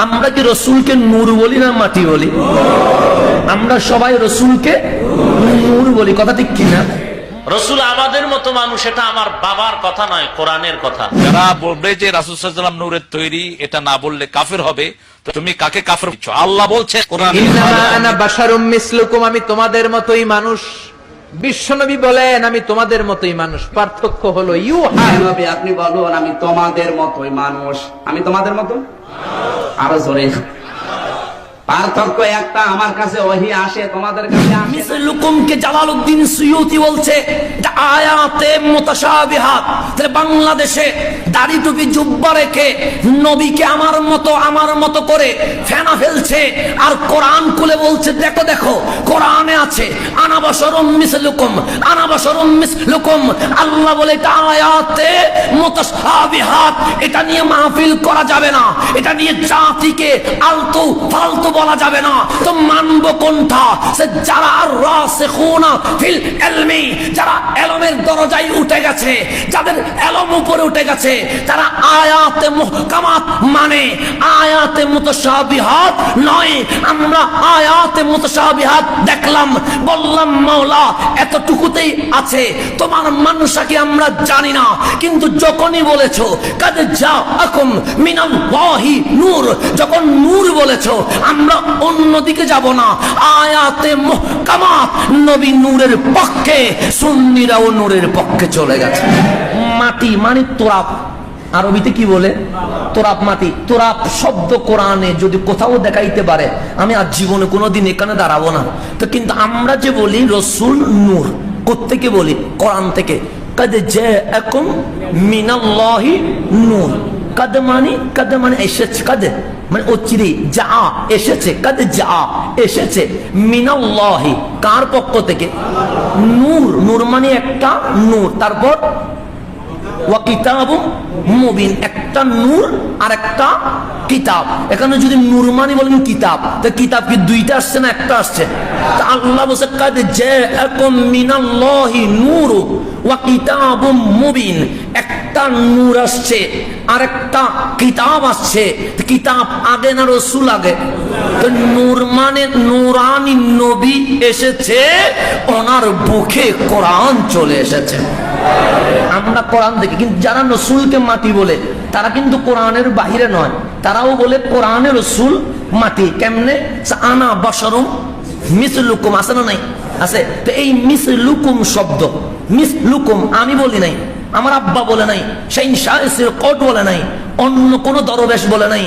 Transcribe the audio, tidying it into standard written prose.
আমরা কি রসুলকে নূর বলি না মাটি বলি? আমরা সবাই রসুলকে নূর বলি, কথা ঠিক কিনা? রসুল আমাদের মতো মানুষ, এটা আমার বাবার কথা নয়, কোরআনের কথা। যারা বলবে যে রাসূল সাল্লাল্লাহু আলাইহি ওয়াসাল্লাম নূরের তৈরি, এটা না বললে কাফের হবে, তো তুমি কাকে কাফের বলছো? আল্লাহ বলছে কোরআনে, ইন্নামা আনা বাশারুম মিসলুকুম, আমি তোমাদের মতোই মানুষ। বিশ্বনবী বলেন আমি তোমাদের মতোই মানুষ, পার্থক্য হলো ইউহা। নবী আপনি বলুন আমি তোমাদের মতোই মানুষ। আমি তোমাদের মতো, আরো জোরে। পার্থক্য একটা, আমার কাছে ওহী আসে, তোমাদের কাছে আসে। মিসলুকুমকে জালালউদ্দিন সুয়ুতি বলছে এটা আয়াতে মুতাশাবিহাত। তাহলে বাংলাদেশে দাড়ি টুপি জুব্বা রেখে নবীকে আমার মতো করে ফেনা ফেলছে, আর কোরআন খুলে বলছে দেখো দেখো কোরআনে আছে আনা বাশারুম মিসলুকুম, আনা বাশারুম মিসলুকুম। আল্লাহ বলে এটা আয়াতে মুতাশাবিহাত, এটা নিয়ে মাহফিল করা যাবে না, এটা নিয়ে জাতিকে আলতু ফালতু বলা যাবে না। তো মানব কোনটা? সে যারা রাসিখুনা ফিল ইলমি, যারা ইলমের দরজায় উঠে গেছে, যাদের ইলম উপরে উঠে গেছে, তারা আয়াতে মুহকামাত মানে, আয়াতে মুতাশাবিহাত নয়। আমরা আয়াতে মুতাশাবিহাত দেখলাম, বললাম মাওলা এতটুকুতেই আছে, তোমার মানুষকে আমরা জানি না। কিন্তু যখনই বলেছো কাদ জাআকুম মিনাল্লাহি নূর, যখন নূর বলেছো আমরা অন্যদিকে যাব না। আয়াতে মুহকামাত নবী নূরের পক্ষে, সুন্নিরাও নূরের পক্ষে চলে গেছে। মাটি মানে তোরাব, আরবিতে কি বলে? তোরাব, মাটি। তোরাব শব্দ কোরআনে যদি কোথাও দেখাইতে পারে, আমি আজ জীবনে কোনোদিন এখানে দাঁড়াবো না। তো কিন্তু আমরা যে বলি রসুল নূর, কোত্থেকে বলি? কোরআন থেকে। কাদ জাআকুম মিনাল্লাহি নূর, কাদ মানে এসেছে, কাদ মানে অচিরে, যা এসেছে, কাদ যা এসেছে, মিনাল্লাহি কার পক্ষ থেকে? নূর, নূর মানে একটা নূর, তারপর ওয়া কিতাবুম মুবিন, একটা নূর আর একটা কিতাব। এখানে যদি নূর মানে বলেন কিতাব, তো কিতাব কি দুইটা আসছে না একটা আসছে? তা আল্লাহ বলেছে কাদ জাআকুম মিনাল্লাহি নূর ওয়া কিতাবুম মুবিন, একটা নূর আসছে আর একটা কিতাব আসছে। কিতাব আগে না রসুল আগে? তো নূর মানে নূরানি নবী এসেছে, ওনার বুকে কোরআন চলে এসেছে। আমরা কোরআন দেখি, কিন্তু যারা রসুলকে মাটি বলে তারা কিন্তু কোরআনের বাহিরে নয়, তারাও বলে কোরআনে রসুল মাটি। কেমনে? আনা বাশারুম মিসলুকুম, আছে না নাই? আছে। তো এই মিসলুকুম শব্দ, মিসলুকুম আমি বলি নাই, আমার আব্বা বলে নাই, শাইন শাহ কোট বলে নাই, অন্য কোন দরবেশ বলে নাই।